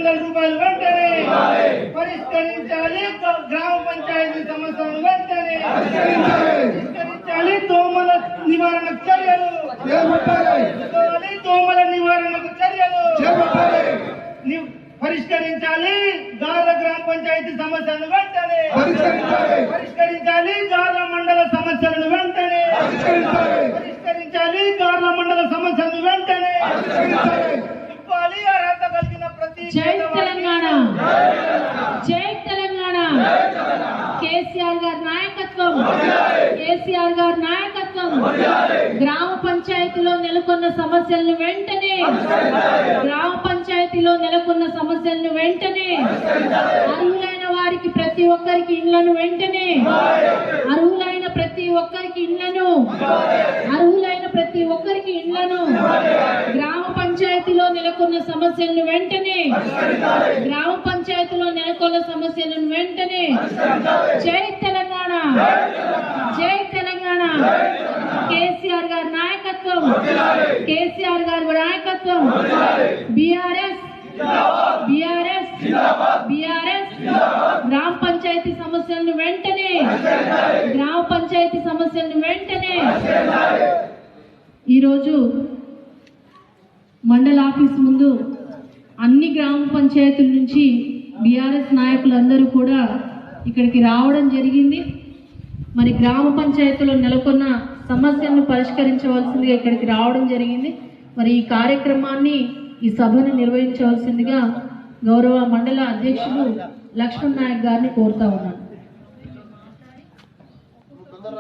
700 రూపాయలు వెంటనే పరిష్కరించాలి. గ్రామ పంచాయతీ సమస్యలను వెంటనే పరిష్కరించాలి. దోమల నివారణకు చర్యలు చేపట్టాలి. దోమల నివారణకు చర్యలు పరిష్కరించాలి. గార్ల గ్రామ పంచాయతీ సమస్యలను వెంటనే పరిష్కరించాలి. గార్ల మండల సమస్యలను వెంటనే పరిష్కరించాలి. గార్ల మండల సమస్యలను వెంటనే ఇవ్వాలి. అర్హత కలిగిన ప్రతి జై తెలంగాణ, జై తెలంగాణ. కేసీఆర్ గారి నాయకత్వం, కేసీఆర్ గారి నాయకత్వం. గ్రామ పంచాయతీలో నెలకొన్న సమస్యలను వెంటనే, గ్రామ పంచాయతీలో నెలకొన్న సమస్యలను వెంటనే, అర్హులైన వారికి ప్రతి ఒక్కరికి ఇళ్లను వెంటనే, అర్హులైన ప్రతి ఒక్కరికి ఇళ్లను, అర్హులైన ప్రతి ఒక్కరికి ఇళ్లను, గ్రామ పంచాయతీలో నెలకొన్న సమస్యలను వెంటనే, గ్రామ పంచాయతీలో నెలకొన్న సమస్యలను వెంటనే. జై తెలంగాణ, జై తెలంగాణ. కేసీఆర్ గారి నాయకత్వం, కేసీఆర్ గారి నాయకత్వం. BRS, BRS, BRS. గ్రామ పంచాయతీ సమస్యలను వెంటనే, గ్రామ పంచాయతీ సమస్యలను వెంటనే. ఈరోజు మండల ఆఫీస్ ముందు అన్ని గ్రామ పంచాయతీల నుంచి బీఆర్ఎస్ నాయకులందరూ కూడా ఇక్కడికి రావడం జరిగింది. మరి గ్రామ పంచాయతీలో నెలకొన్న సమస్యలను పరిష్కరించవలసిందిగా ఇక్కడికి రావడం జరిగింది. మరి ఈ కార్యక్రమాన్ని, ఈ సభను నిర్వహించవలసిందిగా గౌరవ మండల అధ్యక్షులు లక్ష్మణ్ నాయక్ గారిని కోరుతా ఉన్నాను.